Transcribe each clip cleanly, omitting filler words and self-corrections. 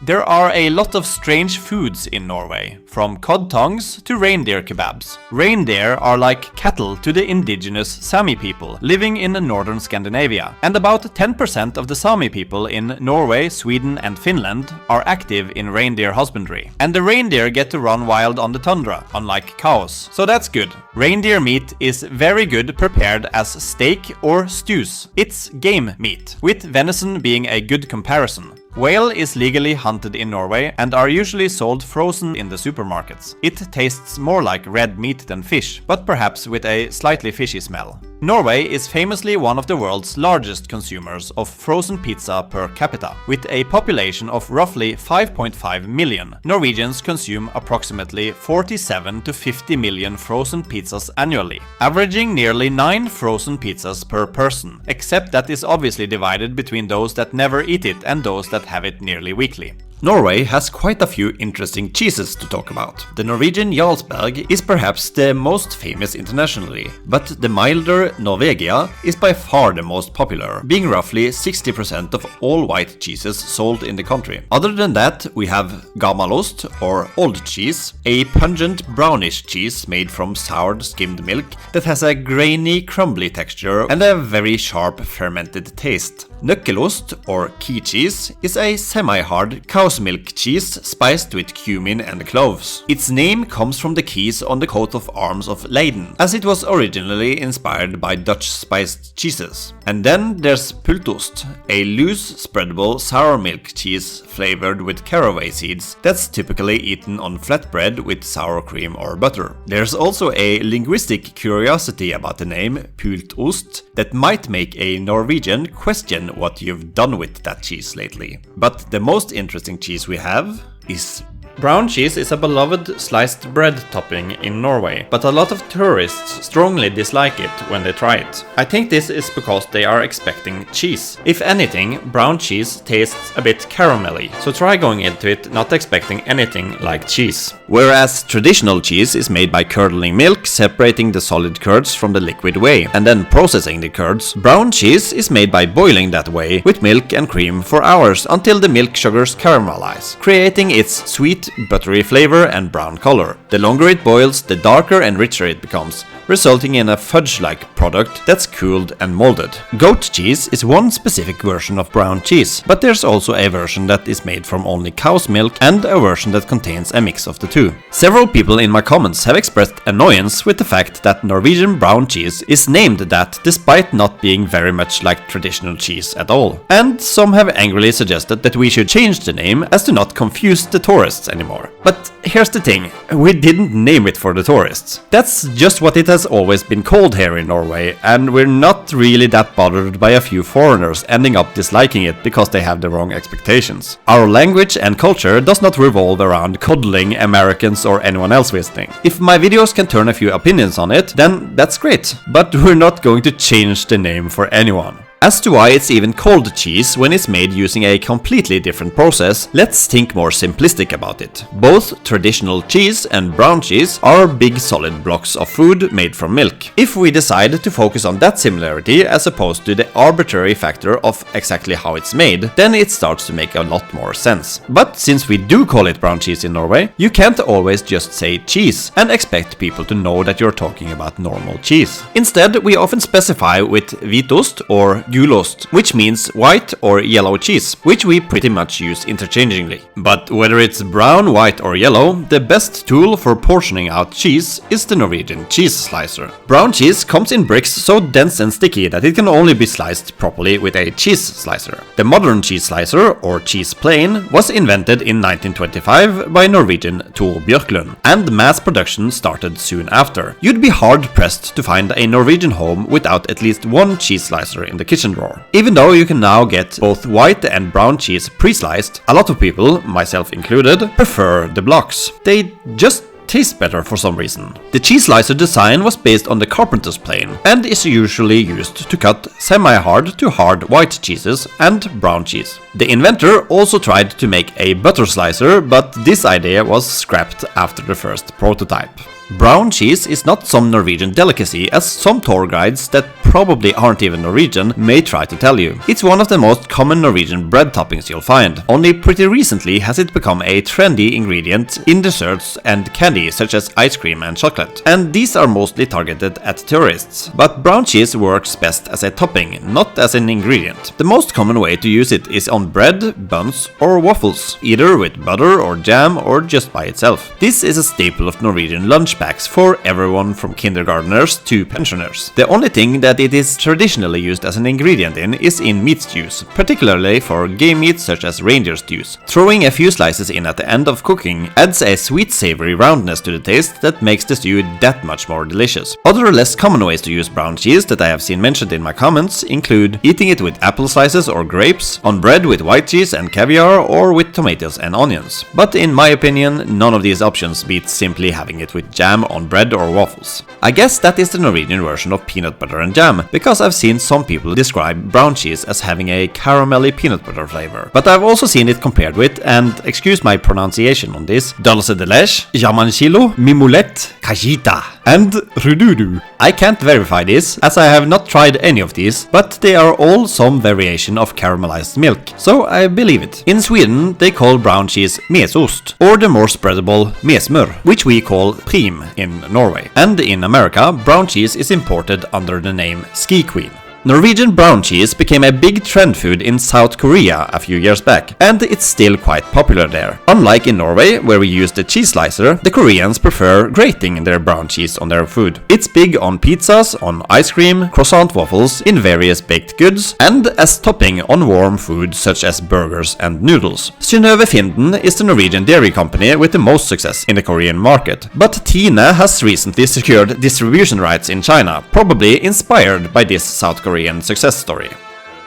There are a lot of strange foods in Norway, from cod tongues to reindeer kebabs. Reindeer are like cattle to the indigenous Sami people living in northern Scandinavia, and about 10% of the Sami people in Norway, Sweden and Finland are active in reindeer husbandry. And the reindeer get to run wild on the tundra, unlike cows, so that's good. Reindeer meat is very good prepared as steak or stews. It's game meat, with venison being a good comparison. Whale is legally hunted in Norway and are usually sold frozen in the supermarkets. It tastes more like red meat than fish, but perhaps with a slightly fishy smell. Norway is famously one of the world's largest consumers of frozen pizza per capita. With a population of roughly 5.5 million, Norwegians consume approximately 47 to 50 million frozen pizzas annually, averaging nearly 9 frozen pizzas per person, except that is obviously divided between those that never eat it and those that have it nearly weekly. Norway has quite a few interesting cheeses to talk about. The Norwegian Jarlsberg is perhaps the most famous internationally, but the milder Norvegia is by far the most popular, being roughly 60% of all white cheeses sold in the country. Other than that, we have Gamalost, or old cheese, a pungent brownish cheese made from soured skimmed milk that has a grainy, crumbly texture and a very sharp fermented taste. Nøkkelost, or key cheese, is a semi-hard cow's milk cheese spiced with cumin and cloves. Its name comes from the keys on the coat of arms of Leiden, as it was originally inspired by Dutch spiced cheeses. And then there's pultost, a loose, spreadable sour milk cheese flavored with caraway seeds that's typically eaten on flatbread with sour cream or butter. There's also a linguistic curiosity about the name pultost that might make a Norwegian question what you've done with that cheese lately. But the most interesting cheese we have is brown cheese is a beloved sliced bread topping in Norway, but a lot of tourists strongly dislike it when they try it. I think this is because they are expecting cheese. If anything, brown cheese tastes a bit caramelly, so try going into it not expecting anything like cheese. Whereas traditional cheese is made by curdling milk, separating the solid curds from the liquid whey, and then processing the curds, brown cheese is made by boiling that whey with milk and cream for hours until the milk sugars caramelize, creating its sweet, buttery flavor and brown color. The longer it boils, the darker and richer it becomes, resulting in a fudge-like product that's cooled and molded. Goat cheese is one specific version of brown cheese, but there's also a version that is made from only cow's milk and a version that contains a mix of the two. Several people in my comments have expressed annoyance with the fact that Norwegian brown cheese is named that despite not being very much like traditional cheese at all. And some have angrily suggested that we should change the name as to not confuse the tourists anymore. But here's the thing, we didn't name it for the tourists. That's just what it has always been called here in Norway, and we're not really that bothered by a few foreigners ending up disliking it because they have the wrong expectations. Our language and culture does not revolve around coddling Americans or anyone else visiting. If my videos can turn a few opinions on it, then that's great, but we're not going to change the name for anyone. As to why it's even called cheese when it's made using a completely different process, let's think more simplistic about it. Both traditional cheese and brown cheese are big solid blocks of food made from milk. If we decide to focus on that similarity as opposed to the arbitrary factor of exactly how it's made, then it starts to make a lot more sense. But since we do call it brown cheese in Norway, you can't always just say cheese and expect people to know that you're talking about normal cheese. Instead, we often specify with hvitost or gulost, which means white or yellow cheese, which we pretty much use interchangeably. But whether it's brown, white or yellow, the best tool for portioning out cheese is the Norwegian cheese slicer. Brown cheese comes in bricks so dense and sticky that it can only be sliced properly with a cheese slicer. The modern cheese slicer, or cheese plane, was invented in 1925 by Norwegian Tor Bjørklund, and mass production started soon after. You'd be hard pressed to find a Norwegian home without at least one cheese slicer in the kitchen drawer. Even though you can now get both white and brown cheese pre-sliced, a lot of people, myself included, prefer the blocks. They just taste better for some reason. The cheese slicer design was based on the carpenter's plane and is usually used to cut semi-hard to hard white cheeses and brown cheese. The inventor also tried to make a butter slicer, but this idea was scrapped after the first prototype. Brown cheese is not some Norwegian delicacy, as some tour guides that probably aren't even Norwegian may try to tell you. It's one of the most common Norwegian bread toppings you'll find. Only pretty recently has it become a trendy ingredient in desserts and candy such as ice cream and chocolate. And these are mostly targeted at tourists. But brown cheese works best as a topping, not as an ingredient. The most common way to use it is on bread, buns or waffles, either with butter or jam or just by itself. This is a staple of Norwegian lunch packs for everyone from kindergarteners to pensioners. The only thing that it is traditionally used as an ingredient in is in meat stews, particularly for game meat such as reindeer stews. Throwing a few slices in at the end of cooking adds a sweet savory roundness to the taste that makes the stew that much more delicious. Other less common ways to use brown cheese that I have seen mentioned in my comments include eating it with apple slices or grapes, on bread with white cheese and caviar, or with tomatoes and onions. But in my opinion, none of these options beats simply having it with jam on bread or waffles. I guess that is the Norwegian version of peanut butter and jam, because I've seen some people describe brown cheese as having a caramelly peanut butter flavor. But I've also seen it compared with, and excuse my pronunciation on this, dulce de leche, jamanchilo, mimolette, kajita, and rududu. I can't verify this, as I have not tried any of these, but they are all some variation of caramelized milk, so I believe it. In Sweden, they call brown cheese mesost, or the more spreadable mesmör, which we call prim in Norway. And in America, brown cheese is imported under the name Ski Queen. Norwegian brown cheese became a big trend food in South Korea a few years back, and it's still quite popular there. Unlike in Norway, where we use the cheese slicer, the Koreans prefer grating their brown cheese on their food. It's big on pizzas, on ice cream, croissant waffles, in various baked goods, and as topping on warm food such as burgers and noodles. Synnøve Finden is the Norwegian dairy company with the most success in the Korean market, but Tine has recently secured distribution rights in China, probably inspired by this South Korean success story.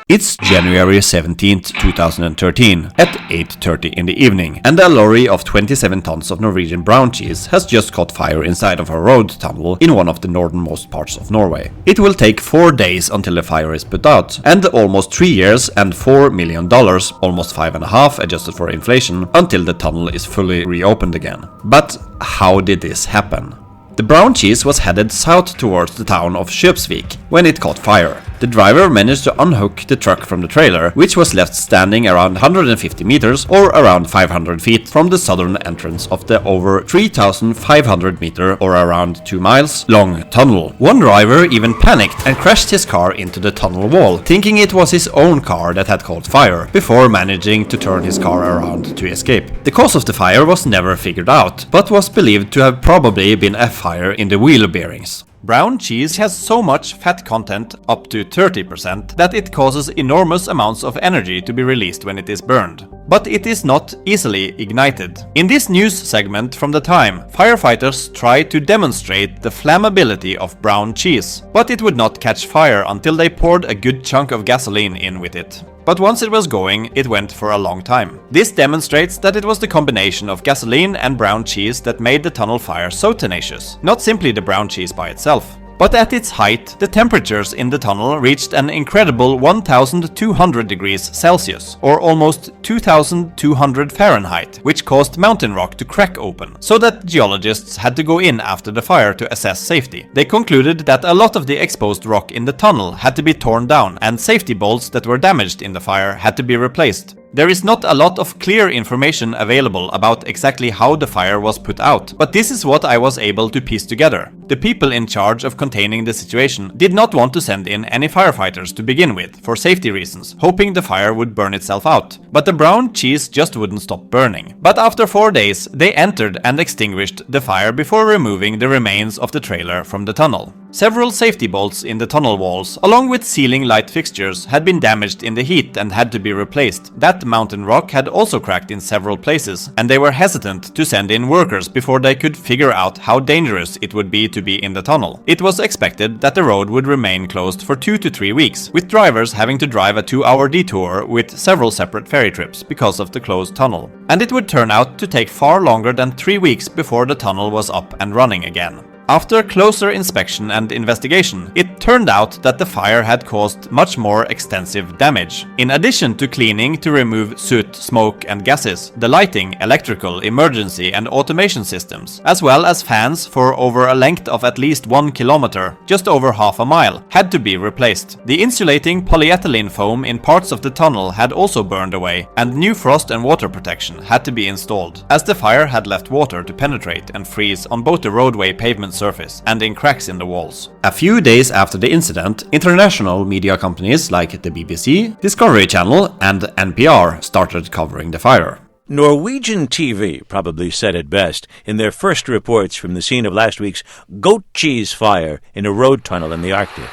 It's January 17th, 2013 at 8:30 in the evening, and a lorry of 27 tons of Norwegian brown cheese has just caught fire inside of a road tunnel in one of the northernmost parts of Norway. It will take 4 days until the fire is put out, and almost 3 years and $4 million, almost 5.5 adjusted for inflation, until the tunnel is fully reopened again. But how did this happen? The brown cheese was headed south towards the town of Kjøpsvik when it caught fire. The driver managed to unhook the truck from the trailer, which was left standing around 150 meters or around 500 feet from the southern entrance of the over 3,500 meter or around 2 miles long tunnel. One driver even panicked and crashed his car into the tunnel wall, thinking it was his own car that had caught fire, before managing to turn his car around to escape. The cause of the fire was never figured out, but was believed to have probably been a fire in the wheel bearings. Brown cheese has so much fat content, up to 30%, that it causes enormous amounts of energy to be released when it is burned. But it is not easily ignited. In this news segment from the time, firefighters tried to demonstrate the flammability of brown cheese, but it would not catch fire until they poured a good chunk of gasoline in with it. But once it was going, it went for a long time. This demonstrates that it was the combination of gasoline and brown cheese that made the tunnel fire so tenacious, not simply the brown cheese by itself. But at its height, the temperatures in the tunnel reached an incredible 1,200 degrees Celsius, or almost 2,200 Fahrenheit, which caused mountain rock to crack open, so that geologists had to go in after the fire to assess safety. They concluded that a lot of the exposed rock in the tunnel had to be torn down, and safety bolts that were damaged in the fire had to be replaced. There is not a lot of clear information available about exactly how the fire was put out, but this is what I was able to piece together. The people in charge of containing the situation did not want to send in any firefighters to begin with, for safety reasons, hoping the fire would burn itself out. But the brown cheese just wouldn't stop burning. But after 4 days, they entered and extinguished the fire before removing the remains of the trailer from the tunnel. Several safety bolts in the tunnel walls, along with ceiling light fixtures, had been damaged in the heat and had to be replaced. That mountain rock had also cracked in several places, and they were hesitant to send in workers before they could figure out how dangerous it would be to be in the tunnel. It was expected that the road would remain closed for 2 to 3 weeks, with drivers having to drive a 2-hour detour with several separate ferry trips because of the closed tunnel. And it would turn out to take far longer than 3 weeks before the tunnel was up and running again. After closer inspection and investigation, it turned out that the fire had caused much more extensive damage. In addition to cleaning to remove soot, smoke and gases, the lighting, electrical, emergency and automation systems, as well as fans for over a length of at least 1 kilometer, just over half a mile, had to be replaced. The insulating polyethylene foam in parts of the tunnel had also burned away, and new frost and water protection had to be installed, as the fire had left water to penetrate and freeze on both the roadway pavement surface and in cracks in the walls. A few days after the incident, international media companies like the BBC, Discovery Channel and NPR started covering the fire. Norwegian TV probably said it best in their first reports from the scene of last week's goat cheese fire in a road tunnel in the Arctic.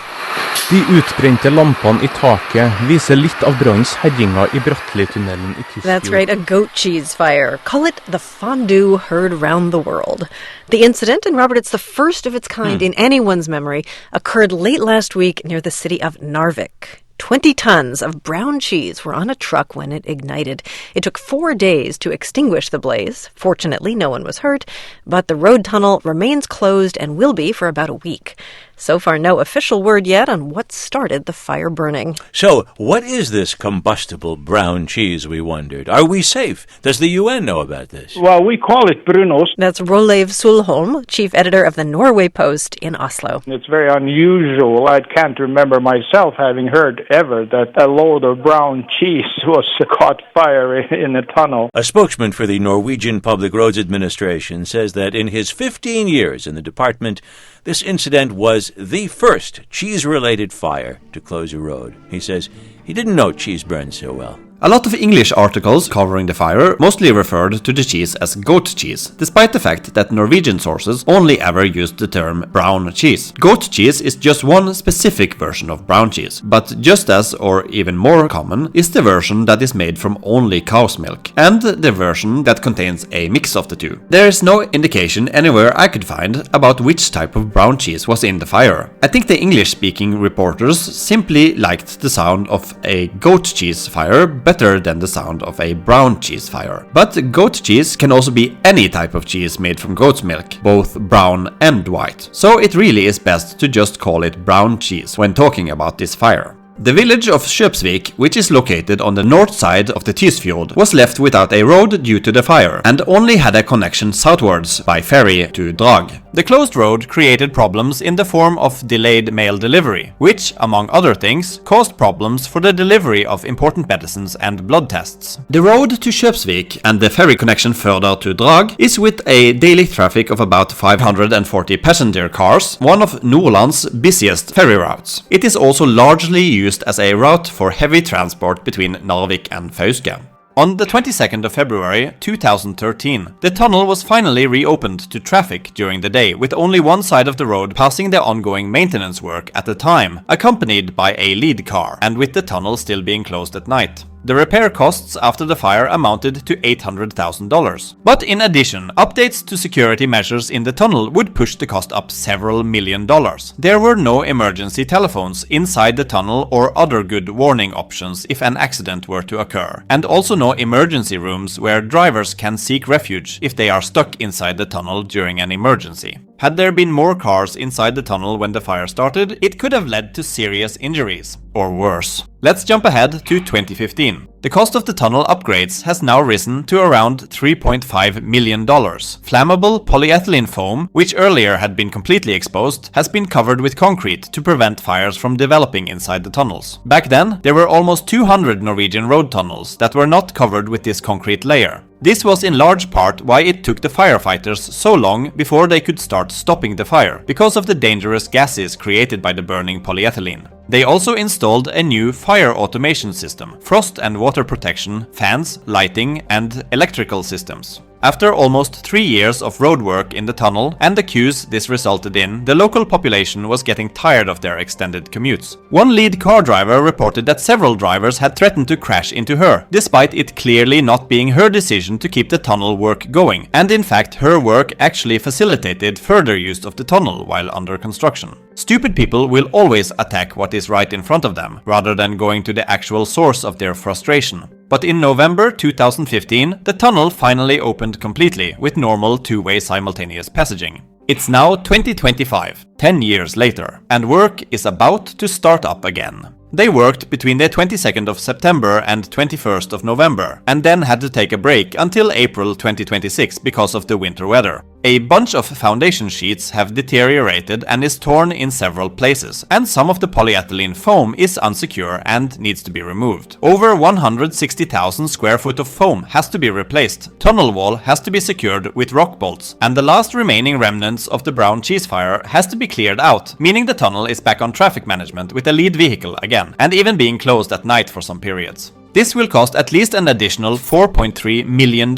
De utbrente lampene I taket viser litt av brannens herjinger I Bratteli-tunnelen I Tyskland. That's right, a goat cheese fire. Call it the fondue heard round the world. The incident, and Robert, it's the first of its kind in anyone's memory, occurred late last week near the city of Narvik. 20 tons of brown cheese were on a truck when it ignited. It took 4 days to extinguish the blaze. Fortunately, no one was hurt, but the road tunnel remains closed and will be for about a week. So far, no official word yet on what started the fire burning. So, what is this combustible brown cheese, we wondered? Are we safe? Does the UN know about this? Well, we call it brunost. That's Rollev Solholm, chief editor of the Norway Post in Oslo. It's very unusual. I can't remember myself having heard ever that a load of brown cheese was caught fire in a tunnel. A spokesman for the Norwegian Public Roads Administration says that in his 15 years in the department, this incident was the first cheese-related fire to close a road. He says he didn't know cheese burns so well. A lot of English articles covering the fire mostly referred to the cheese as goat cheese, despite the fact that Norwegian sources only ever used the term brown cheese. Goat cheese is just one specific version of brown cheese, but just as, or even more common, is the version that is made from only cow's milk, and the version that contains a mix of the two. There is no indication anywhere I could find about which type of brown cheese was in the fire. I think the English-speaking reporters simply liked the sound of a goat cheese fire better than the sound of a brown cheese fire. But goat cheese can also be any type of cheese made from goat's milk, both brown and white. So it really is best to just call it brown cheese when talking about this fire. The village of Kjøpsvik, which is located on the north side of the Tysfjord, was left without a road due to the fire, and only had a connection southwards by ferry to Drag. The closed road created problems in the form of delayed mail delivery, which, among other things, caused problems for the delivery of important medicines and blood tests. The road to Kjøpsvik and the ferry connection further to Drag is with a daily traffic of about 540 passenger cars, one of Nordland's busiest ferry routes. It is also largely used as a route for heavy transport between Narvik and Fauske. On the 22nd of February 2013, the tunnel was finally reopened to traffic during the day, with only one side of the road passing the ongoing maintenance work at the time, accompanied by a lead car, and with the tunnel still being closed at night. The repair costs after the fire amounted to $800,000. But in addition, updates to security measures in the tunnel would push the cost up several $1,000,000. There were no emergency telephones inside the tunnel or other good warning options if an accident were to occur, and also no emergency rooms where drivers can seek refuge if they are stuck inside the tunnel during an emergency. Had there been more cars inside the tunnel when the fire started, it could have led to serious injuries. Or worse. Let's jump ahead to 2015. The cost of the tunnel upgrades has now risen to around $3.5 million. Flammable polyethylene foam, which earlier had been completely exposed, has been covered with concrete to prevent fires from developing inside the tunnels. Back then, there were almost 200 Norwegian road tunnels that were not covered with this concrete layer. This was in large part why it took the firefighters so long before they could start stopping the fire, because of the dangerous gases created by the burning polyethylene. They also installed a new fire automation system, frost and water protection, fans, lighting, and electrical systems. After almost 3 years of roadwork in the tunnel and the queues this resulted in, the local population was getting tired of their extended commutes. One lead car driver reported that several drivers had threatened to crash into her, despite it clearly not being her decision to keep the tunnel work going, and in fact her work actually facilitated further use of the tunnel while under construction. Stupid people will always attack what is right in front of them, rather than going to the actual source of their frustration. But in November 2015, the tunnel finally opened completely, with normal two-way simultaneous passaging. It's now 2025, 10 years later, and work is about to start up again. They worked between the 22nd of September and 21st of November, and then had to take a break until April 2026 because of the winter weather. A bunch of foundation sheets have deteriorated and is torn in several places, and some of the polyethylene foam is unsecure and needs to be removed. Over 160,000 square foot of foam has to be replaced, tunnel wall has to be secured with rock bolts, and the last remaining remnants of the brown cheese fire has to be cleared out, meaning the tunnel is back on traffic management with a lead vehicle again, and even being closed at night for some periods. This will cost at least an additional $4.3 million,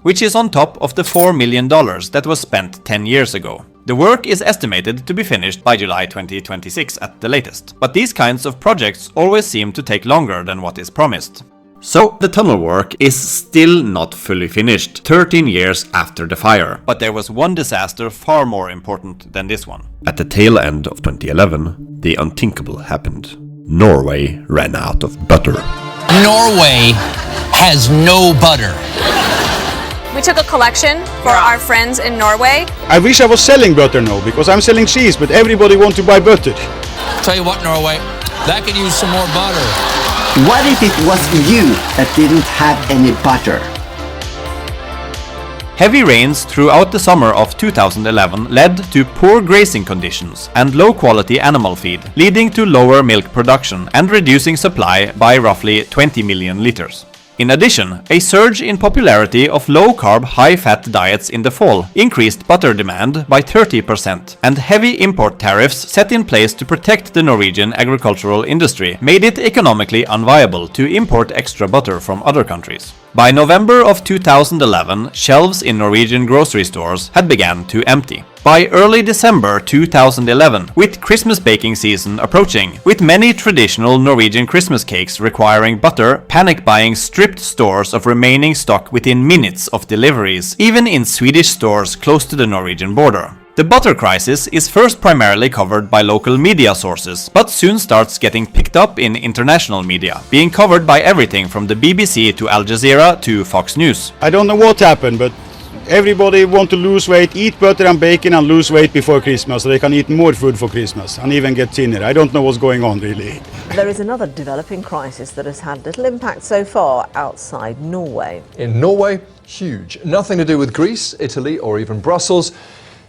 which is on top of the $4 million that was spent 10 years ago. The work is estimated to be finished by July 2026 at the latest, but these kinds of projects always seem to take longer than what is promised. So the tunnel work is still not fully finished, 13 years after the fire. But there was one disaster far more important than this one. At the tail end of 2011, the unthinkable happened. Norway ran out of butter. Norway has no butter. We took a collection for our friends in Norway. I wish I was selling butter now, because I'm selling cheese, but everybody wants to buy butter. Tell you what, Norway, that could use some more butter. What if it was you that didn't have any butter? Heavy rains throughout the summer of 2011 led to poor grazing conditions and low-quality animal feed, leading to lower milk production and reducing supply by roughly 20 million liters. In addition, a surge in popularity of low-carb, high-fat diets in the fall increased butter demand by 30%, and heavy import tariffs set in place to protect the Norwegian agricultural industry made it economically unviable to import extra butter from other countries. By November of 2011, shelves in Norwegian grocery stores had begun to empty. By early December 2011, with Christmas baking season approaching, with many traditional Norwegian Christmas cakes requiring butter, panic buying stripped stores of remaining stock within minutes of deliveries, even in Swedish stores close to the Norwegian border. The butter crisis is first primarily covered by local media sources, but soon starts getting picked up in international media, being covered by everything from the BBC to Al Jazeera to Fox News. I don't know what happened, but everybody want to lose weight, eat butter and bacon and lose weight before Christmas so they can eat more food for Christmas and even get thinner. I don't know what's going on really. There is another developing crisis that has had little impact so far outside Norway. In Norway, huge. Nothing to do with Greece, Italy or even Brussels.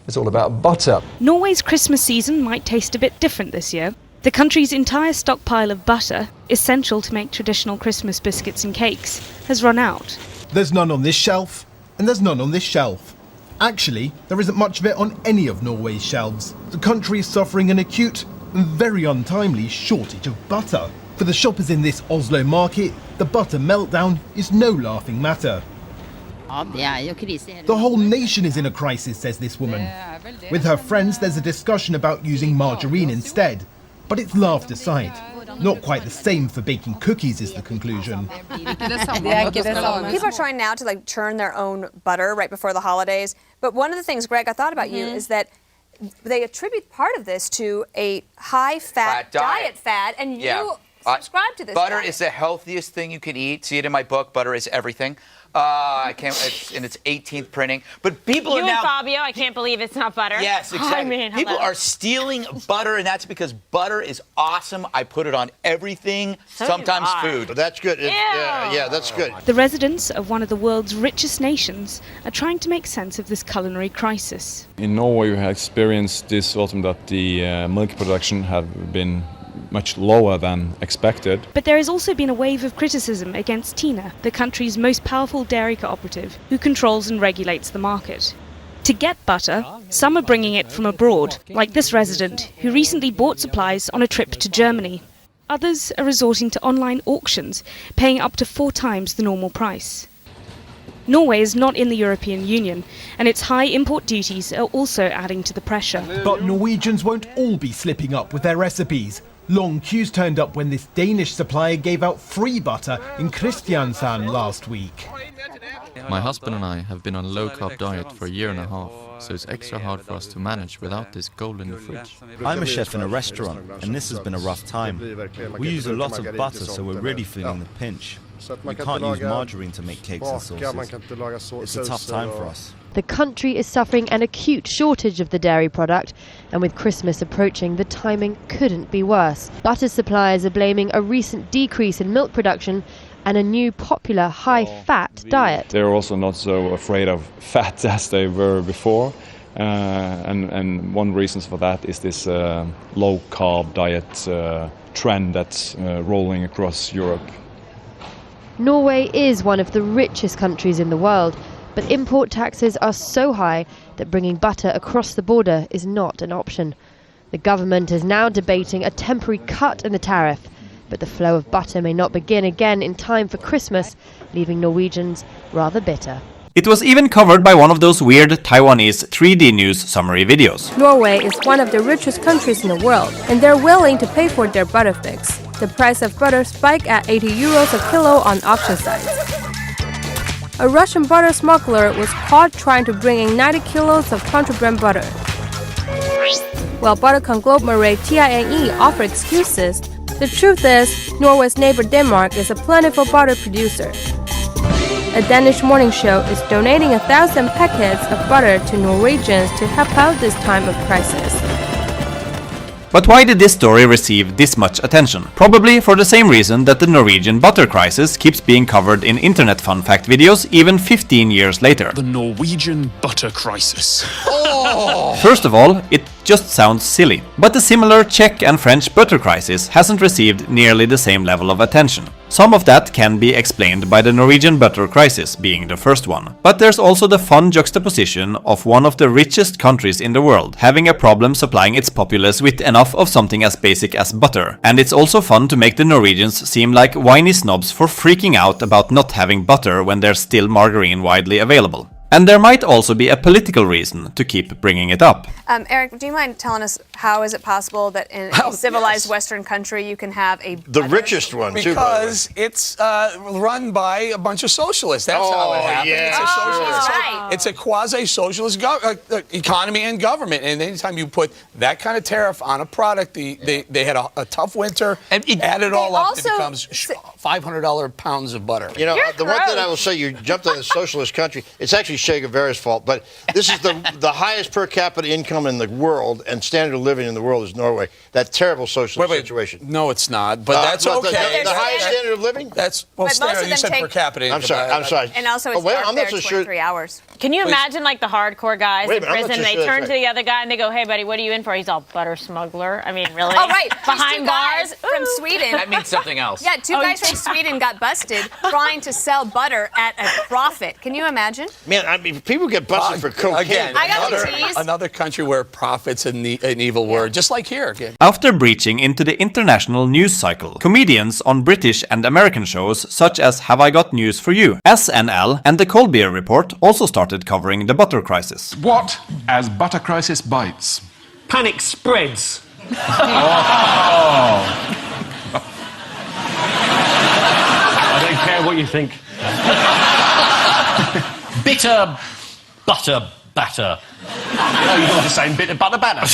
It's all about butter. Norway's Christmas season might taste a bit different this year. The country's entire stockpile of butter, essential to make traditional Christmas biscuits and cakes, has run out. There's none on this shelf, and there's none on this shelf. Actually, there isn't much of it on any of Norway's shelves. The country is suffering an acute and very untimely shortage of butter. For the shoppers in this Oslo market, the butter meltdown is no laughing matter. The whole nation is in a crisis, says this woman. With her friends, there's a discussion about using margarine instead. But it's laughed aside. Not quite the same for baking cookies is the conclusion. People are trying now to churn their own butter right before the holidays. But one of the things, Greg, I thought about you is that they attribute part of this to a high-fat diet fad, and you subscribe to this. Butter is the healthiest thing you can eat. See it in my book, Butter is Everything. I can't. It's in its 18th printing. But people are now. You and Fabio, I can't believe it's not butter. Yes, exactly. I mean, people are stealing butter, and that's because butter is awesome. I put it on everything, sometimes food. That's good. Yeah, that's good. The residents of one of the world's richest nations are trying to make sense of this culinary crisis. In Norway, we have experienced this autumn that the milk production have been much lower than expected. But there has also been a wave of criticism against Tina, the country's most powerful dairy cooperative, who controls and regulates the market. To get butter, some are bringing it from abroad, like this resident, who recently bought supplies on a trip to Germany. Others are resorting to online auctions, paying up to 4 times the normal price. Norway is not in the European Union, and its high import duties are also adding to the pressure. But Norwegians won't all be slipping up with their recipes. Long queues turned up when this Danish supplier gave out free butter in Kristiansand last week. My husband and I have been on a low-carb diet for a year and a half, so it's extra hard for us to manage without this gold in the fridge. I'm a chef in a restaurant, and this has been a rough time. We use a lot of butter, so we're really feeling the pinch. We can't use margarine to make cakes and sauces. It's a tough time for us. The country is suffering an acute shortage of the dairy product, and with Christmas approaching, the timing couldn't be worse. Butter suppliers are blaming a recent decrease in milk production and a new popular high-fat diet. They're also not so afraid of fat as they were before. And one reason for that is this low-carb diet trend that's rolling across Europe. Norway is one of the richest countries in the world, but import taxes are so high that bringing butter across the border is not an option. The government is now debating a temporary cut in the tariff, but the flow of butter may not begin again in time for Christmas, leaving Norwegians rather bitter. It was even covered by one of those weird Taiwanese 3D news summary videos. Norway is one of the richest countries in the world, and they're willing to pay for their butter fix. The price of butter spiked at 80 euros a kilo on auction sites. A Russian butter smuggler was caught trying to bring in 90 kilos of contraband butter. While butter conglomerate TINE offer excuses, the truth is, Norway's neighbor Denmark is a plentiful butter producer. A Danish morning show is donating 1,000 packets of butter to Norwegians to help out this time of crisis. But why did this story receive this much attention? Probably for the same reason that the Norwegian butter crisis keeps being covered in internet fun fact videos even 15 years later. The Norwegian butter crisis. First of all, it just sounds silly. But the similar Czech and French butter crisis hasn't received nearly the same level of attention. Some of that can be explained by the Norwegian butter crisis being the first one. But there's also the fun juxtaposition of one of the richest countries in the world having a problem supplying its populace with enough of something as basic as butter. And it's also fun to make the Norwegians seem like whiny snobs for freaking out about not having butter when there's still margarine widely available. And there might also be a political reason to keep bringing it up. Eric, do you mind telling us how is it possible that in a civilized Western country you can have the richest one, too, because it's run by a bunch of socialists. That's how it happened. Yeah. It's a socialist. Right. It's a quasi-socialist economy and government. And anytime you put that kind of tariff on a product, they had a tough winter. And add it all up, it becomes $500 pounds of butter. You know, the one thing I will say, you jumped on the socialist country. It's actually Che Guevara's fault, but this is the highest per capita income in the world, and standard of living in the world is Norway. That terrible socialist situation. No, it's not, but that's okay. The highest standard of living? That's, But most standard, of you them said take- per capita. I'm sorry. And also it's dark I'm there not so 23 hours. Can you imagine like the hardcore guys Wait a in minute, I'm not prison? so They sure turn that's to the other guy and they go, "Hey, buddy, what are you in for?" He's all butter smuggler. I mean, really? Oh, right. Behind These two guys bars from Sweden. That means something else. Yeah, two guys from Sweden got busted trying to sell butter at a profit. Can you imagine? Man, I mean, people get busted for cocaine. Again, I got the cheese. another country where profit's an evil word, just like here. Again. After breaching into the international news cycle, comedians on British and American shows such as Have I Got News For You, SNL, and The Colbert Report also started covering the butter crisis. What as butter crisis bites? Panic spreads. I don't care what you think. Bitter butter batter. Oh, you're the same bit of butter batter.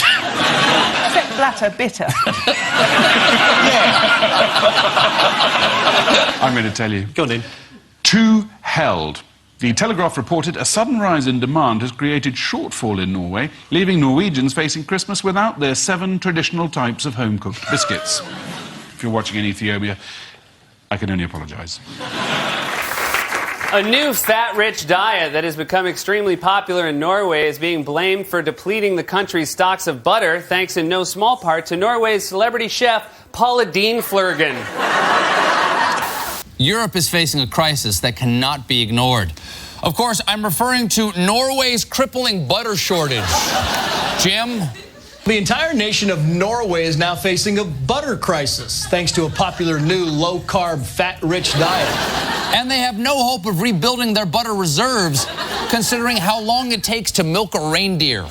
Blatter bitter. I'm going to tell you. Go on in. Two held. The Telegraph reported a sudden rise in demand has created shortfall in Norway, leaving Norwegians facing Christmas without their 7 traditional types of home-cooked biscuits. If you're watching in Ethiopia, I can only apologise. A new fat-rich diet that has become extremely popular in Norway is being blamed for depleting the country's stocks of butter, thanks in no small part to Norway's celebrity chef, Paula Dean-Flurgan. Europe is facing a crisis that cannot be ignored. Of course, I'm referring to Norway's crippling butter shortage. Jim? The entire nation of Norway is now facing a butter crisis, thanks to a popular new low-carb, fat-rich diet. And they have no hope of rebuilding their butter reserves, considering how long it takes to milk a reindeer.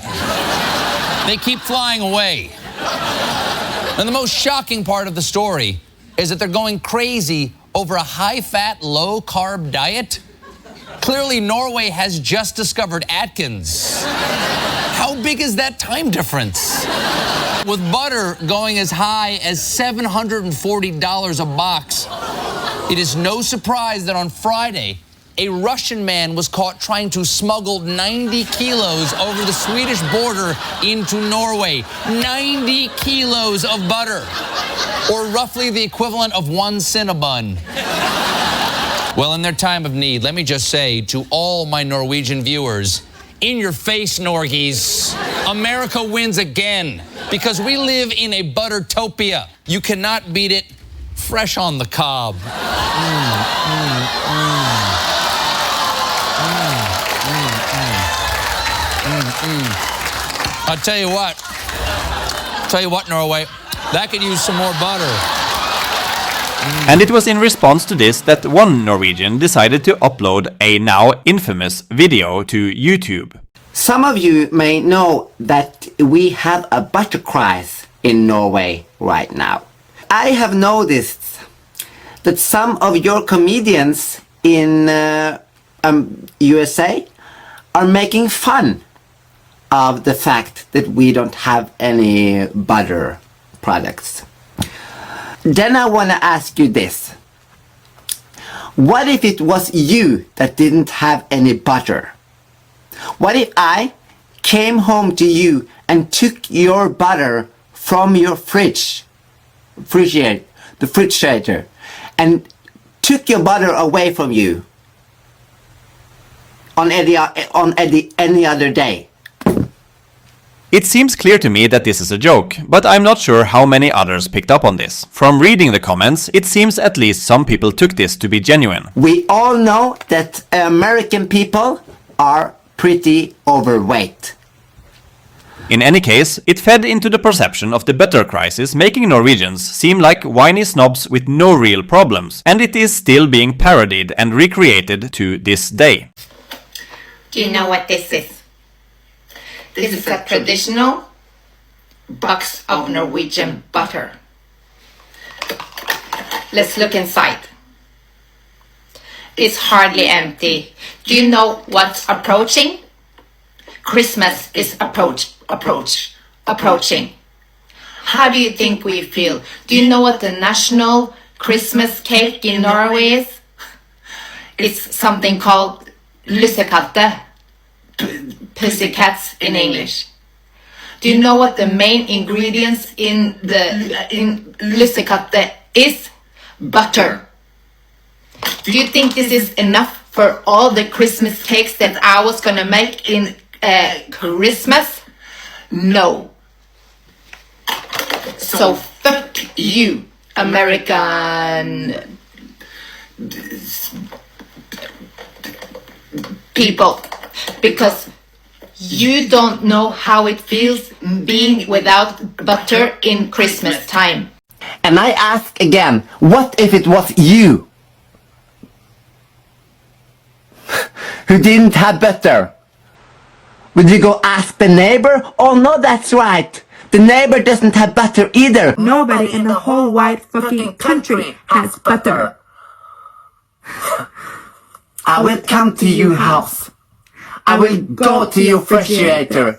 They keep flying away. And the most shocking part of the story is that they're going crazy over a high-fat, low-carb diet. Clearly, Norway has just discovered Atkins. How big is that time difference? With butter going as high as $740 a box, It is no surprise that on Friday, a Russian man was caught trying to smuggle 90 kilos over the Swedish border into Norway. 90 kilos of butter, or roughly the equivalent of 1 Cinnabon. Well, in their time of need, let me just say to all my Norwegian viewers, in your face, Norgies, America wins again, because we live in a buttertopia. You cannot beat it fresh on the cob. I'll tell you what, Norway, that could use some more butter. And it was in response to this that one Norwegian decided to upload a now infamous video to YouTube. Some of you may know that we have a butter crisis in Norway right now. I have noticed that some of your comedians in USA are making fun of the fact that we don't have any butter products. Then I want to ask you this. What if it was you that didn't have any butter? What if I came home to you and took your butter from your refrigerator, and took your butter away from you on any other day? It seems clear to me that this is a joke, but I'm not sure how many others picked up on this. From reading the comments, it seems at least some people took this to be genuine. We all know that American people are pretty overweight. In any case, it fed into the perception of the butter crisis, making Norwegians seem like whiny snobs with no real problems, and it is still being parodied and recreated to this day. Do you know what this is? This is a traditional box of Norwegian butter. Let's look inside. It's hardly empty. Do you know what's approaching? Christmas is approaching. How do you think we feel? Do you know what the national Christmas cake in Norway is? It's something called lussekatte. Pussycats in English. Do you know what the main ingredients in lussekatte is? Butter. Do you think this is enough for all the Christmas cakes that I was gonna make in Christmas? No. So fuck you, American people. Because you don't know how it feels being without butter in Christmas time. And I ask again, what if it was you who didn't have butter? Would you go ask the neighbor? Oh no, that's right. The neighbor doesn't have butter either. Nobody in the whole wide fucking country has butter. I will come to your house. I will go to your refrigerator.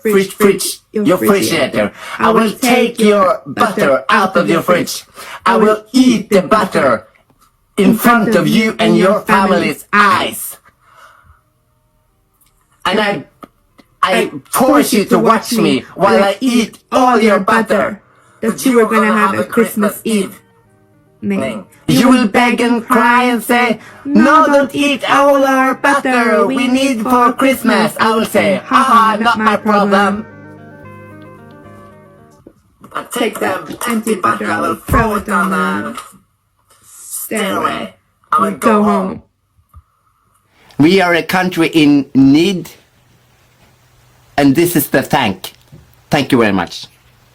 I will take your butter out of your fridge. I will eat the butter in front of you and your family's eyes. And I force you to watch me while I eat all your butter that you were gonna have a Christmas Eve. You will beg and cry and say, no, don't eat all our butter we need for Christmas. I will say, haha, not my problem. I'll take that empty butter, I will throw it on the stairway. I will go home. We are a country in need, and this is the thank. Thank you very much.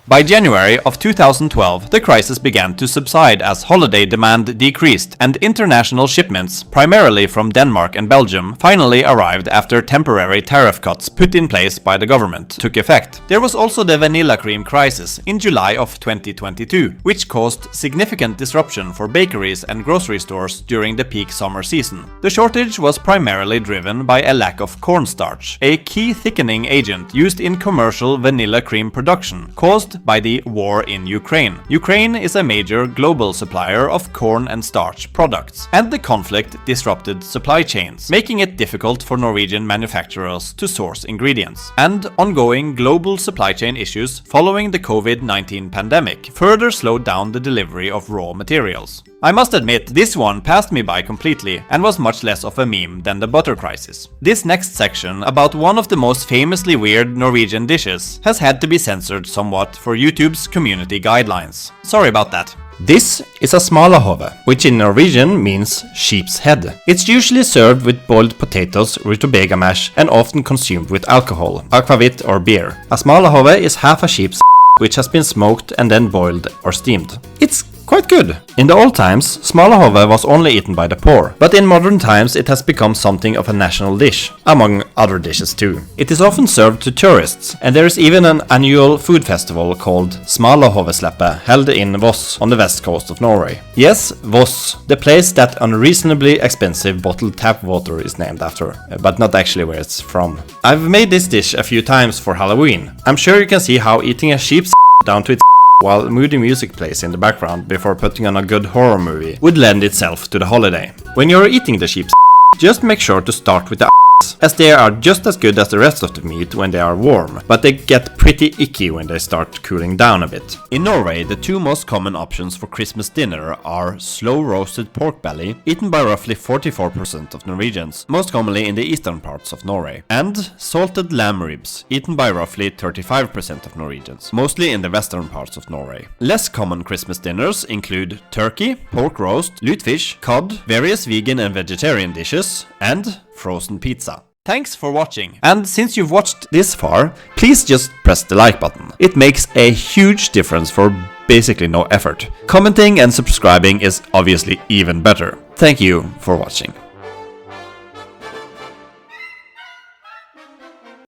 By January of 2012, the crisis began to subside as holiday demand decreased and international shipments, primarily from Denmark and Belgium, finally arrived after temporary tariff cuts put in place by the government took effect. There was also the vanilla cream crisis in July of 2022, which caused significant disruption for bakeries and grocery stores during the peak summer season. The shortage was primarily driven by a lack of cornstarch, a key thickening agent used in commercial vanilla cream production, caused caused by the war in Ukraine. Ukraine is a major global supplier of corn and starch products, and the conflict disrupted supply chains, making it difficult for Norwegian manufacturers to source ingredients. And ongoing global supply chain issues following the COVID-19 pandemic further slowed down the delivery of raw materials. I must admit, this one passed me by completely and was much less of a meme than the butter crisis. This next section, about one of the most famously weird Norwegian dishes, has had to be censored somewhat for YouTube's community guidelines. Sorry about that. This is a Smalahove, which in Norwegian means sheep's head. It's usually served with boiled potatoes, rutabaga mash, and often consumed with alcohol, aquavit or beer. A Smalahove is half a sheep's which has been smoked and then boiled or steamed. It's quite good. In the old times, Smalahove was only eaten by the poor, but in modern times it has become something of a national dish, among other dishes too. It is often served to tourists, and there is even an annual food festival called Smalahove held in Voss on the west coast of Norway. Yes, Voss, the place that unreasonably expensive bottled tap water is named after, but not actually where it's from. I've made this dish a few times for Halloween. I'm sure you can see how eating a sheep's down to its while moody music plays in the background before putting on a good horror movie would lend itself to the holiday. When you're eating the sheep's just make sure to start with the as they are just as good as the rest of the meat when they are warm, but they get pretty icky when they start cooling down a bit. In Norway, the two most common options for Christmas dinner are slow roasted pork belly, eaten by roughly 44% of Norwegians, most commonly in the eastern parts of Norway, and salted lamb ribs, eaten by roughly 35% of Norwegians, mostly in the western parts of Norway. Less common Christmas dinners include turkey, pork roast, lutefisk, cod, various vegan and vegetarian dishes, and frozen pizza. Thanks for watching, and since you've watched this far, please just press the like button. It makes a huge difference for basically no effort. Commenting and subscribing is obviously even better. Thank you for watching.